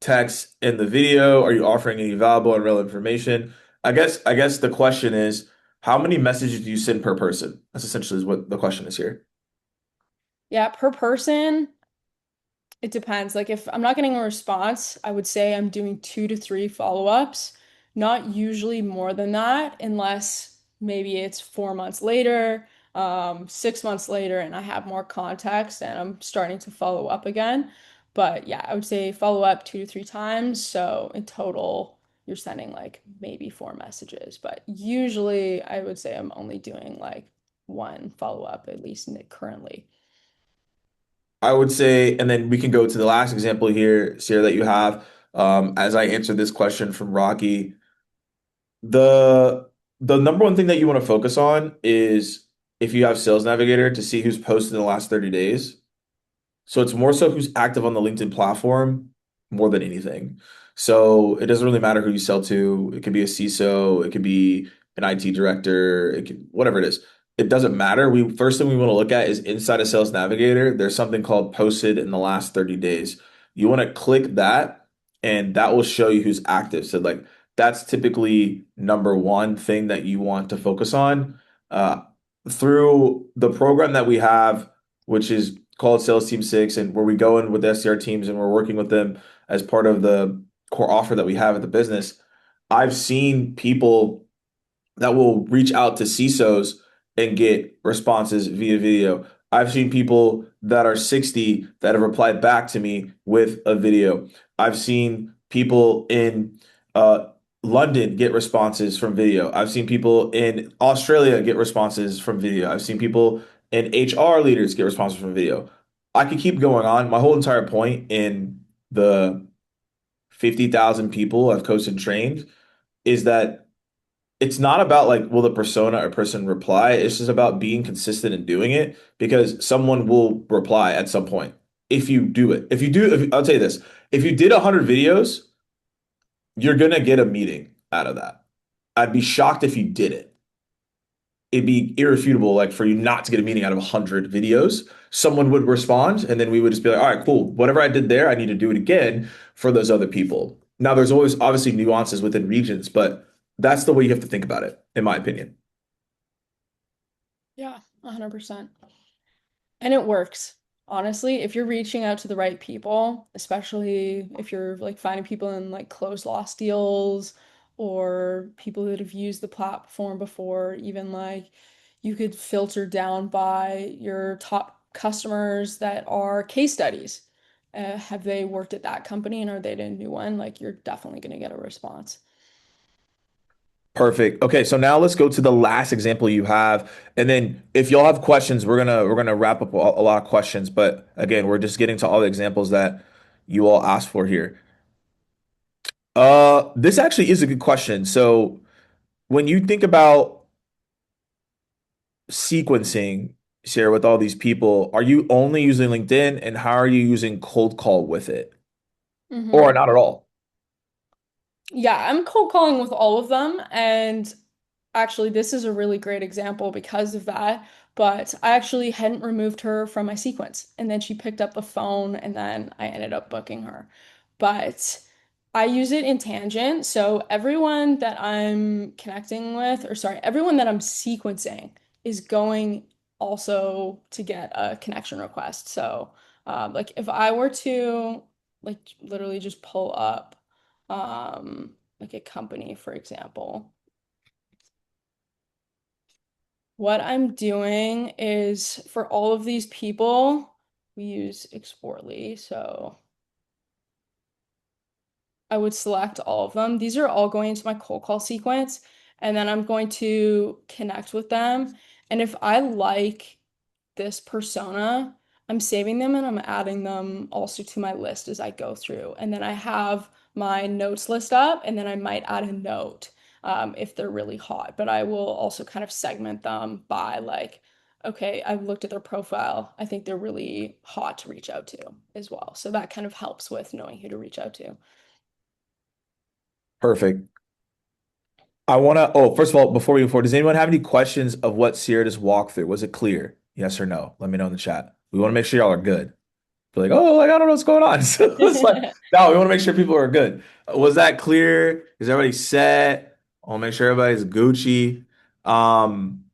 text in the video? Are you offering any valuable and relevant information? I guess the question is, how many messages do you send per person? That's essentially is what the question is here. Yeah, per person, it depends. Like if I'm not getting a response, I would say I'm doing 2 to 3 follow-ups, not usually more than that, unless maybe it's 4 months later, 6 months later, and I have more context and I'm starting to follow up again. But yeah, I would say follow up 2 to 3 times. So in total, you're sending like maybe 4 messages. But usually I would say I'm only doing like one follow-up, at least currently. I would say, and then we can go to the last example here, Sarah, that you have. As I answer this question from Rocky, the the number one thing that you want to focus on is if you have Sales Navigator to see who's posted in the last 30 days. So it's more so who's active on the LinkedIn platform more than anything. So it doesn't really matter who you sell to. It could be a CISO, it could be an IT director, it could whatever it is. It doesn't matter. We first thing we want to look at is inside of Sales Navigator, there's something called posted in the last 30 days. You want to click that and that will show you who's active. So like that's typically number one thing that you want to focus on. Uh, through the program that we have, which is called Sales Team 6, and where we go in with the SDR teams and we're working with them as part of the core offer that we have at the business. I've seen people that will reach out to CISOs and get responses via video. I've seen people that are 60 that have replied back to me with a video. I've seen people in uh, London get responses from video. I've seen people in Australia get responses from video. I've seen people in HR leaders get responses from video. I could keep going on. My whole entire point in the 50,000 people I've coached and trained is that it's not about like will the persona or person reply. It's just about being consistent and doing it because someone will reply at some point if you do it. I'll tell you this, if you did 100 videos, you're gonna get a meeting out of that. I'd be shocked if you did it. It'd be irrefutable, like for you not to get a meeting out of 100 videos. Someone would respond, and then we would just be like, all right, cool. Whatever I did there, I need to do it again for those other people. Now, there's always obviously nuances within regions, but that's the way you have to think about it, in my opinion. Yeah, 100%. And it works. Honestly, if you're reaching out to the right people, especially if you're like finding people in like closed lost deals or people that have used the platform before, even like you could filter down by your top customers that are case studies. Have they worked at that company and are they at a new one? Like you're definitely going to get a response. Perfect. Okay, so now let's go to the last example you have, and then if y'all have questions, we're gonna wrap up a lot of questions. But again, we're just getting to all the examples that you all asked for here. This actually is a good question. So when you think about sequencing, share with all these people, are you only using LinkedIn, and how are you using cold call with it, or Hmm. not at all? Yeah, I'm cold calling with all of them. And actually, this is a really great example because of that. But I actually hadn't removed her from my sequence. And then she picked up the phone and then I ended up booking her. But I use it in tangent. So everyone that I'm connecting with, or sorry, everyone that I'm sequencing is going also to get a connection request. So like if I were to like literally just pull up like a company, for example. What I'm doing is for all of these people, we use Exportly. So I would select all of them. These are all going into my cold call sequence, and then I'm going to connect with them. And if I like this persona, I'm saving them and I'm adding them also to my list as I go through. And then I have my notes list up, and then I might add a note if they're really hot. But I will also kind of segment them by like, okay, I've looked at their profile. I think they're really hot to reach out to as well. So that kind of helps with knowing who to reach out to. Perfect. I want to, oh, first of all, before we move forward, does anyone have any questions of what Sierra just walked through? Was it clear? Yes or no? Let me know in the chat. We want to make sure y'all are good. Be like, oh, like, I don't know what's going on. So it's like, no, we want to make sure people are good. Was that clear? Is everybody set? I want to make sure everybody's Gucci. Um,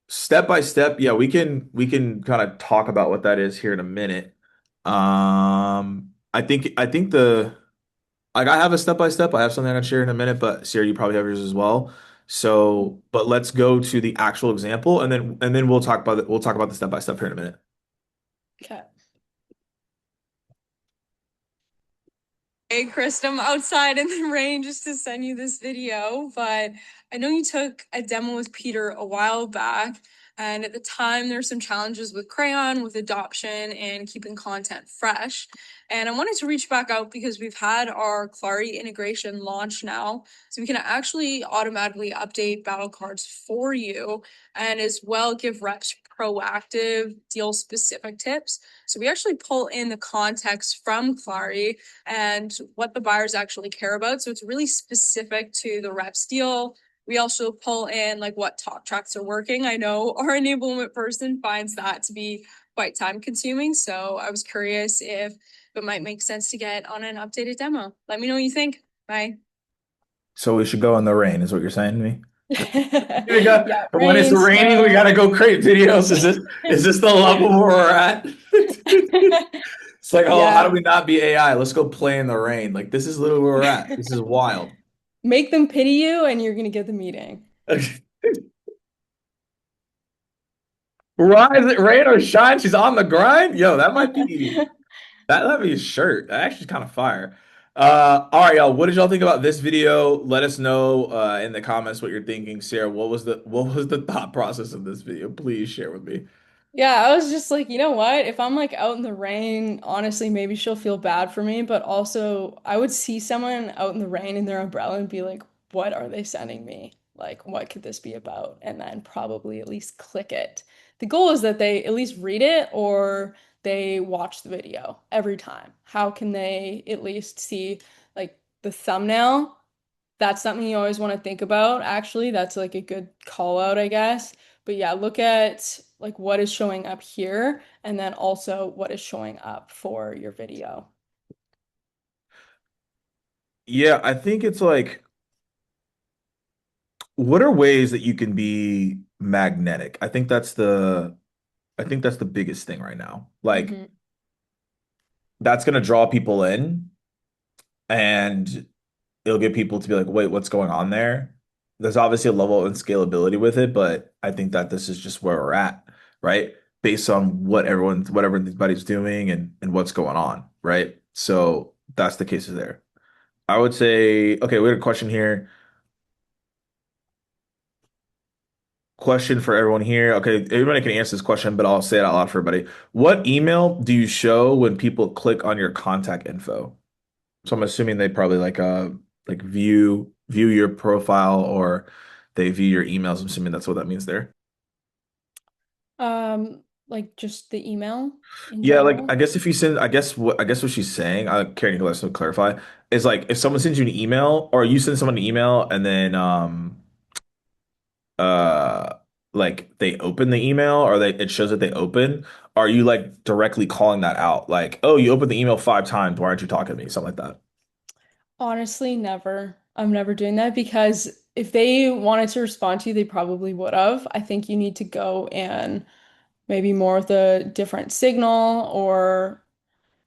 Step by step, yeah, we can kind of talk about what that is here in a minute. I think the like I have a step by step. I have something I can share in a minute, but Sarah, you probably have yours as well. So, but let's go to the actual example, and then we'll talk about the step by step here in a minute. Okay. Hey, Chris, I'm outside in the rain just to send you this video, but I know you took a demo with Peter a while back, and at the time there were some challenges with Crayon, with adoption, and keeping content fresh. And I wanted to reach back out because we've had our Clary integration launch now, so we can actually automatically update battle cards for you, and as well give reps proactive deal specific tips. So we actually pull in the context from Clary and what the buyers actually care about. So it's really specific to the reps deal. We also pull in like what talk tracks are working. I know our enablement person finds that to be quite time consuming. So I was curious if it might make sense to get on an updated demo. Let me know what you think. Bye. So we should go in the rain, is what you're saying to me? We got Yeah, when it's rain, raining, we snow. gotta go create videos. Is this the level where we're at? It's like, oh, how do Yeah, we not be AI? Let's go play in the rain. Like this is literally where we're at. This is wild. make them pity you and you're gonna get the meeting. Rise it rain or shine, she's on the grind. Yo, that might be his shirt. That actually kind of fire. All right, y'all. What did y'all think about this video? Let us know in the comments what you're thinking. Sarah, what was the thought process of this video? Please share with me. Yeah, I was just like, you know what? If I'm like out in the rain, honestly, maybe she'll feel bad for me. But also, I would see someone out in the rain in their umbrella and be like, what are they sending me? Like, what could this be about? And then probably at least click it. The goal is that they at least read it or they watch the video every time. How can they at least see like the thumbnail? That's something you always want to think about, actually. That's like a good call out, I guess. But yeah, look at like what is showing up here and then also what is showing up for your video. Yeah, I think it's like, what are ways that you can be magnetic? I think that's the biggest thing right now. Like Hmm. that's gonna draw people in and it'll get people to be like, wait, what's going on there? There's obviously a level of scalability with it, but I think that this is just where we're at, right? Based on what everybody's doing and what's going on, right? So that's the cases there. I would say, okay, we had a question here. Question for everyone here. Okay, everybody can answer this question, but I'll say it out loud for everybody. What email do you show when people click on your contact info? So I'm assuming they probably like view your profile or they view your emails. I'm assuming that's what that means there. Like just the email in Yeah, like general. I guess if you send, I guess what she's saying, Carrie Nicholas to clarify, is like if someone sends you an email or you send someone an email and then uh like they open the email or it shows that they open, are you like directly calling that out? Like, oh, you opened the email 5 times, why aren't you talking to me? Something like that. Honestly, never. I'm never doing that because if they wanted to respond to you, they probably would have. I think you need to go and maybe more with a different signal or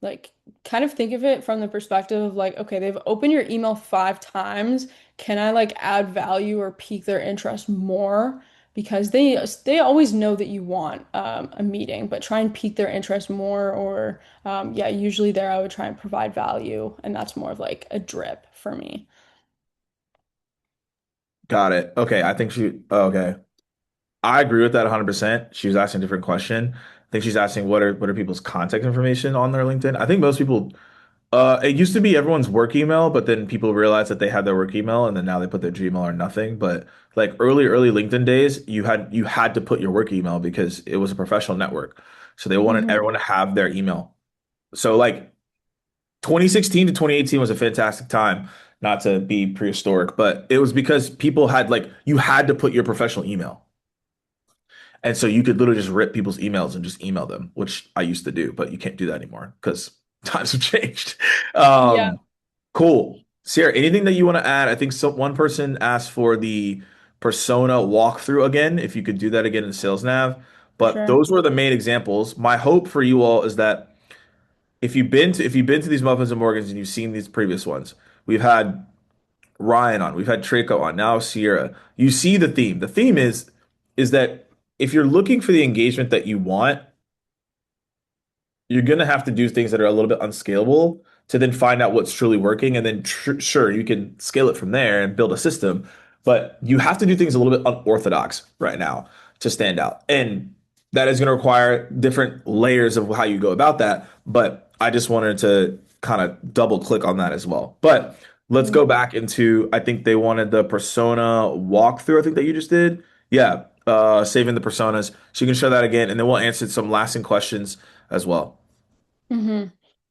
like kind of think of it from the perspective of like, okay, they've opened your email 5 times. Can I like add value or pique their interest more? Because they always know that you want a meeting, but try and pique their interest more or yeah, usually there I would try and provide value, and that's more of like a drip for me. Got it. Okay, I think she, oh, okay. I agree with that 100%. She was asking a different question. think she's asking what are people's contact information on their LinkedIn. I think most people it used to be everyone's work email, but then people realized that they had their work email and then now they put their Gmail or nothing. But like early LinkedIn days, you had to put your work email because it was a professional network. So they wanted Hmm. everyone to have their email. So like 2016 to 2018 was a fantastic time, not to be prehistoric, but it was because people had like you had to put your professional email. And so you could literally just rip people's emails and just email them, which I used to do, but you can't do that anymore because times have changed. Yeah, Um, cool. Sierra, anything that you want to add? I think one person asked for the persona walkthrough again, if you could do that again in Sales Nav. But sure. those were the main examples. My hope for you all is that if you've been to these Muffins and Morgans and you've seen these previous ones, we've had Ryan on, we've had Traco on, now Sierra. You see the theme. The theme is that if you're looking for the engagement that you want, you're going to have to do things that are a little bit unscalable to then find out what's truly working. And then, sure, you can scale it from there and build a system. But you have to do things a little bit unorthodox right now to stand out. And that is going to require different layers of how you go about that. But I just wanted to kind of double click on that as well. But let's Mhm. go back into, I think they wanted the persona walkthrough, I think that you just did. Yeah, saving the personas. So you can show that again, and then we'll answer some lasting questions as well. Hmm.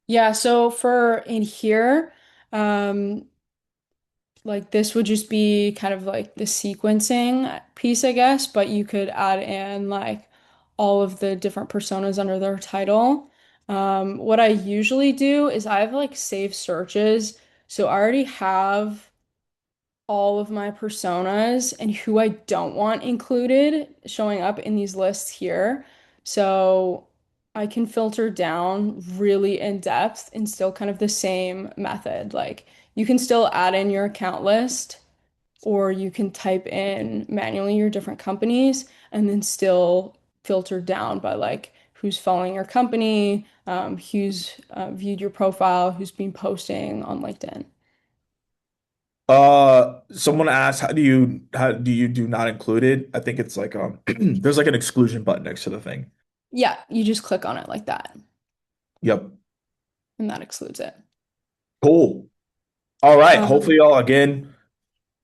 Yeah, so for in here, um, like this would just be kind of like the sequencing piece, I guess, but you could add in like all of the different personas under their title. What I usually do is I have like saved searches, so I already have all of my personas and who I don't want included showing up in these lists here. So I can filter down really in depth and still kind of the same method. Like you can still add in your account list or you can type in manually your different companies and then still filter down by like who's following your company, who's viewed your profile, who's been posting on LinkedIn. Someone asked, how do you do not included? I think it's like there's like an exclusion button next to the thing. Yeah, you just click on it like that. Yep. And that excludes it. Cool. All right. Um, Hopefully, y'all again.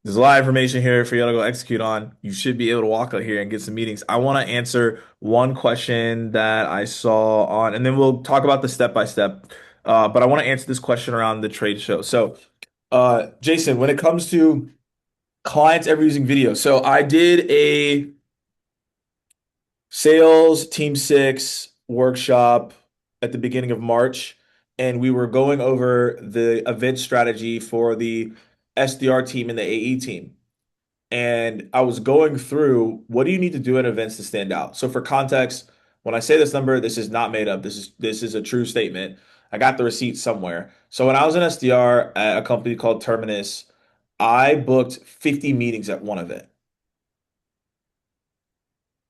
There's a lot of information here for y'all to go execute on. You should be able to walk out here and get some meetings. I want to answer one question that I saw on, and then we'll talk about the step by step. But I want to answer this question around the trade show. So, Jason, when it comes to clients ever using video, so I did a sales team six workshop at the beginning of March, and we were going over the event strategy for the SDR team and the AE team. And I was going through what do you need to do at events to stand out? So for context, when I say this number, this is not made up. This is a true statement. I got the receipt somewhere. So when I was an SDR at a company called Terminus, I booked 50 meetings at one event.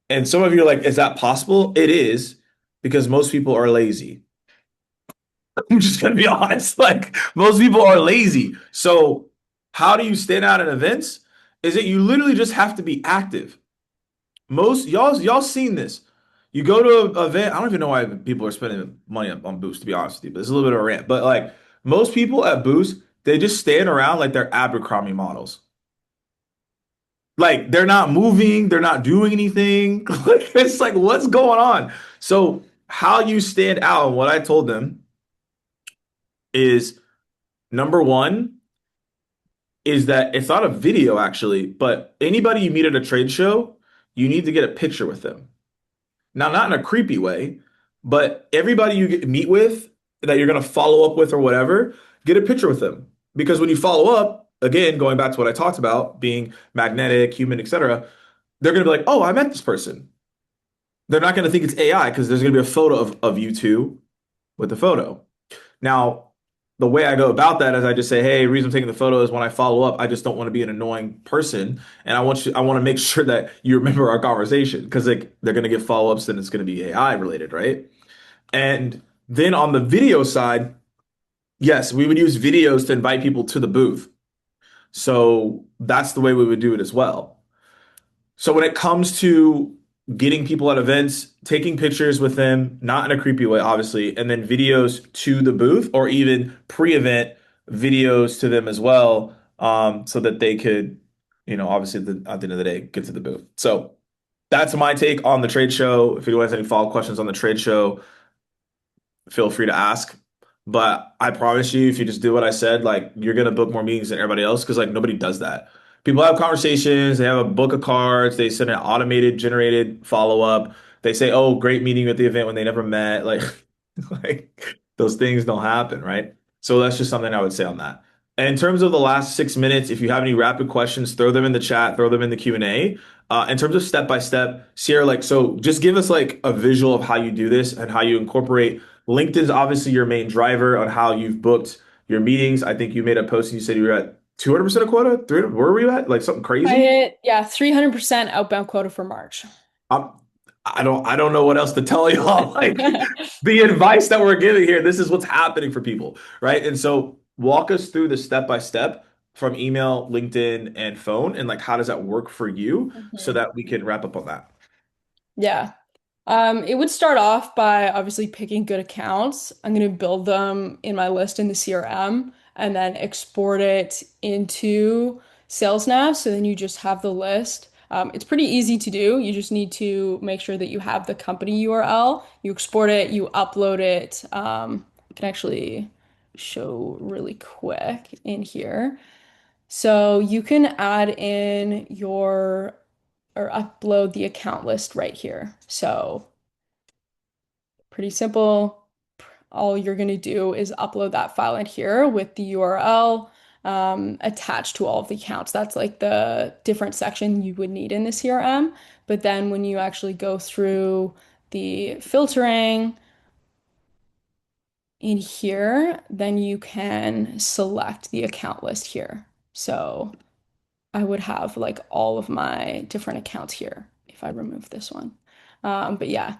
And some of you are like, is that possible? It is because most people are lazy. I'm just gonna be honest. Like most people are lazy. So how do you stand out at events? Is it you literally just have to be active. Most y'all seen this. You go to an event. I don't even know why people are spending money on Boost, to be honest with you, but it's a little bit of a rant. But like most people at Boost, they just stand around like they're Abercrombie models. Like they're not moving, they're not doing anything. Like it's like what's going on? So how you stand out, and what I told them is number one is that it's not a video actually, but anybody you meet at a trade show, you need to get a picture with them. Now, not in a creepy way, but everybody meet with that you're going to follow up with or whatever, get a picture with them. Because when you follow up, again, going back to what I talked about, being magnetic, human, etc., they're going to be like, oh, I met this person. They're not going to think it's AI because there's going to be a photo of you two with the photo. Now, the way I go about that is I just say, hey, the reason I'm taking the photo is when I follow up, I just don't want to be an annoying person. And I want to make sure that you remember our conversation because like they're going to get follow-ups and it's going to be AI related, right? And then on the video side, yes, we would use videos to invite people to the booth. So that's the way we would do it as well. So when it comes to getting people at events, taking pictures with them, not in a creepy way, obviously, and then videos to the booth or even pre-event videos to them as well, so that they could, obviously at the end of the day, get to the booth. So that's my take on the trade show. If anyone has any follow-up questions on the trade show, feel free to ask. But I promise you, if you just do what I said, like you're gonna book more meetings than everybody else because like nobody does that. People have conversations, they have a book of cards, they send an automated generated follow-up. They say, "Oh, great meeting at the event," when they never met. Like, like those things don't happen, right? So that's just something I would say on that. And in terms of the last 6 minutes, if you have any rapid questions, throw them in the chat, throw them in the Q&A. In terms of step by step, Sierra, like, so just give us like a visual of how you do this and how you incorporate LinkedIn's obviously your main driver on how you've booked your meetings. I think you made a post and you said you were at 200% of quota. 300, where were you at? Like something I crazy? hit, yeah, 300% outbound quota for March. I'm, I don't know what else to tell y'all. Like the advice that we're giving here, this is what's happening for people, right? And so walk us through the step by step from email, LinkedIn, and phone, and like how does that work for you so Mhm. that we can wrap up on that. Yeah. It would start off by obviously picking good accounts. I'm going to build them in my list in the CRM and then export it into Sales Nav. So then you just have the list. It's pretty easy to do. You just need to make sure that you have the company URL. You export it, you upload it. I can actually show really quick in here. So you can add in your or upload the account list right here. So pretty simple. All you're going to do is upload that file in here with the URL attached to all of the accounts. That's like the different section you would need in the CRM. But then when you actually go through the filtering in here, then you can select the account list here. So I would have like all of my different accounts here if I remove this one. But yeah,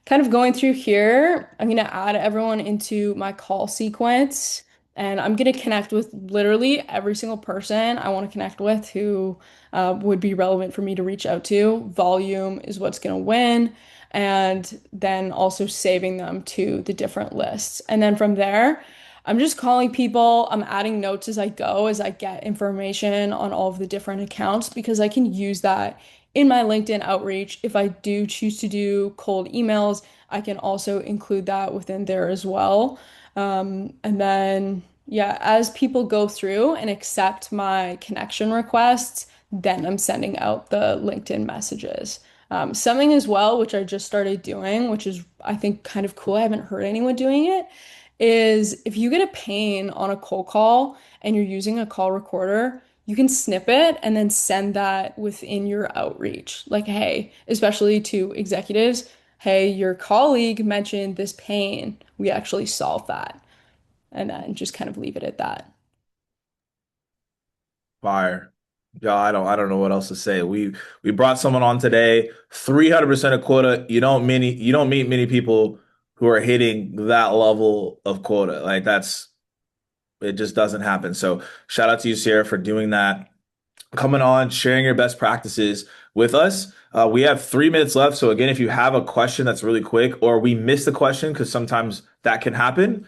kind of going through here, I'm going to add everyone into my call sequence and I'm going to connect with literally every single person I want to connect with who would be relevant for me to reach out to. Volume is what's going to win. And then also saving them to the different lists. And then from there, I'm just calling people. I'm adding notes as I go, as I get information on all of the different accounts, because I can use that in my LinkedIn outreach. If I do choose to do cold emails, I can also include that within there as well. And then, yeah, as people go through and accept my connection requests, then I'm sending out the LinkedIn messages. Something as well, which I just started doing, which is I think kind of cool. I haven't heard anyone doing it, is if you get a pain on a cold call and you're using a call recorder, you can snip it and then send that within your outreach. Like, hey, especially to executives, hey, your colleague mentioned this pain. We actually solved that. And then just kind of leave it at that. Fire. Yeah, I don't know what else to say. We brought someone on today, 300% of quota. You don't meet many people who are hitting that level of quota. Like that's it just doesn't happen. So shout out to you, Sierra, for doing that. Coming on, sharing your best practices with us. We have 3 minutes left. So again, if you have a question that's really quick or we missed the question, because sometimes that can happen,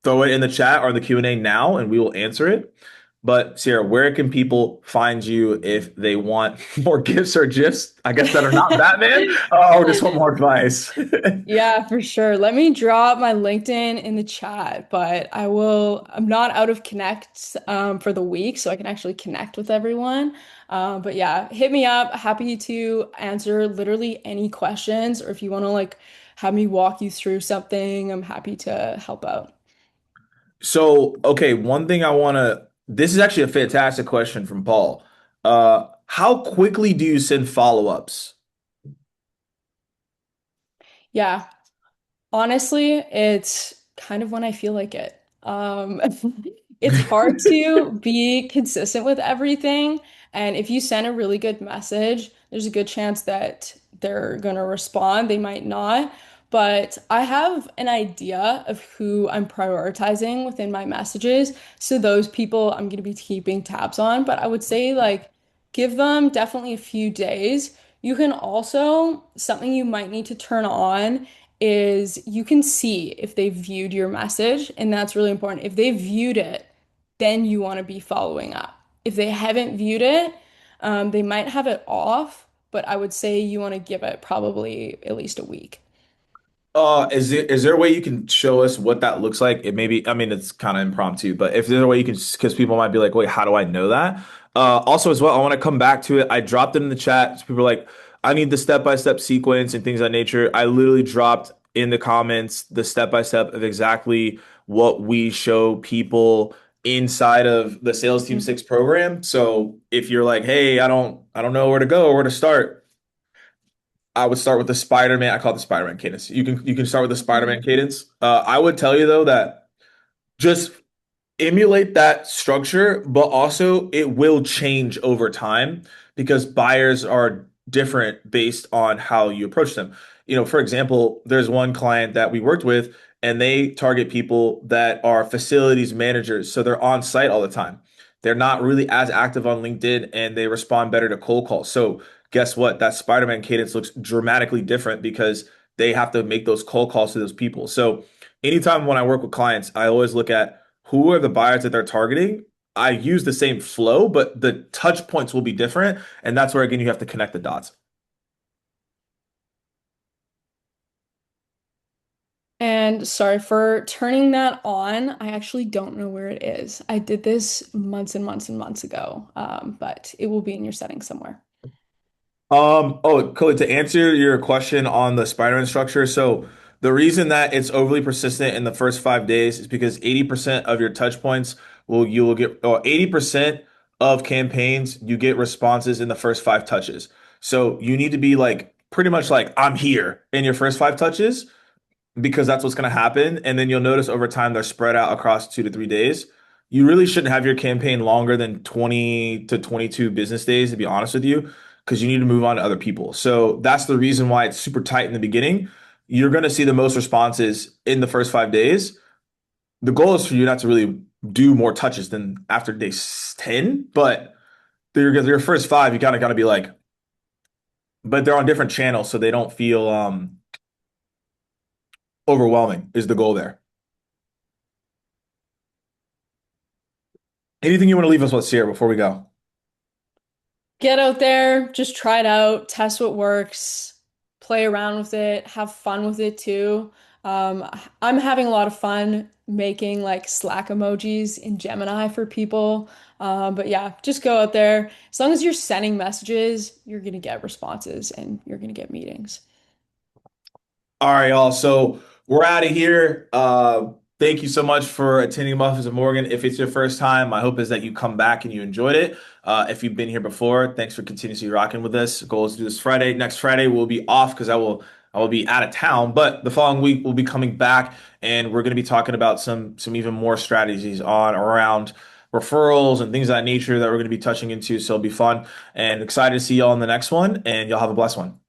throw it in the chat or the Q&A now and we will answer it. But Sierra, where can people find you if they want more gifts or gifs? I guess that are not Batman, or just want more advice. Yeah, for sure. Let me drop my LinkedIn in the chat, but I'm not out of connect for the week, so I can actually connect with everyone. But yeah, hit me up. Happy to answer literally any questions, or if you want to like have me walk you through something, I'm happy to help out. So, okay, one thing this is actually a fantastic question from Paul. How quickly do you send follow-ups? Yeah, honestly, it's kind of when I feel like it. It's hard to be consistent with everything. And if you send a really good message, there's a good chance that they're going to respond. They might not. But I have an idea of who I'm prioritizing within my messages. So those people I'm going to be keeping tabs on. But I would say, like, give them definitely a few days You can also, something you might need to turn on is you can see if they viewed your message, and that's really important. If they viewed it, then you want to be following up. If they haven't viewed it, they might have it off, but I would say you want to give it probably at least a week. Is there a way you can show us what that looks like? It maybe, I mean, it's kind of impromptu, but if there's a way you can, because people might be like, wait, how do I know that? Also, as well, I want to come back to it. I dropped it in the chat. So people are like, I need the step-by-step sequence and things of that nature. I literally dropped in the comments the step-by-step of exactly what we show people inside of the Sales Team 6 program. So if you're like, hey, I don't know where to go or where to start, I would start with the Spider-Man. I call it the Spider-Man cadence. You can start with the Mhm. Spider-Man cadence. I would tell you though that just emulate that structure, but also it will change over time because buyers are different based on how you approach them. For example, there's one client that we worked with, and they target people that are facilities managers. So they're on site all the time. They're not really as active on LinkedIn and they respond better to cold calls. So guess what? That Spider-Man cadence looks dramatically different because they have to make those cold calls to those people. So anytime when I work with clients, I always look at who are the buyers that they're targeting. I use the same flow, but the touch points will be different. And that's where, again, you have to connect the dots. And sorry for turning that on. I actually don't know where it is. I did this months and months and months ago, but it will be in your settings somewhere. Chloe, to answer your question on the Spider-Man structure, so the reason that it's overly persistent in the first 5 days is because 80% of your touch points you will get, or 80% of campaigns, you get responses in the first five touches. So you need to be like pretty much like, I'm here in your first five touches because that's what's going to happen. And then you'll notice over time they're spread out across 2 to 3 days. You really shouldn't have your campaign longer than 20 to 22 business days, to be honest with you, because you need to move on to other people. So that's the reason why it's super tight in the beginning. You're going to see the most responses in the first 5 days. The goal is for you not to really do more touches than after day 10, but your first five, you kind of got to be like, but they're on different channels, so they don't feel overwhelming, is the goal there. Anything you want to leave us with, Sierra, before we go? Get out there, just try it out, test what works, play around with it, have fun with it too. Um, I'm having a lot of fun making like Slack emojis in Gemini for people. But yeah, just go out there. As long as you're sending messages, you're gonna get responses and you're gonna get meetings. All right, y'all. So we're out of here. Thank you so much for attending Muffins and Morgan. If it's your first time, my hope is that you come back and you enjoyed it. If you've been here before, thanks for continuously rocking with us. Goal is to do this Friday. Next Friday we'll be off because I will be out of town. But the following week we'll be coming back and we're going to be talking about some even more strategies on around referrals and things of that nature that we're going to be touching into. So it'll be fun and excited to see y'all in the next one. And y'all have a blessed one.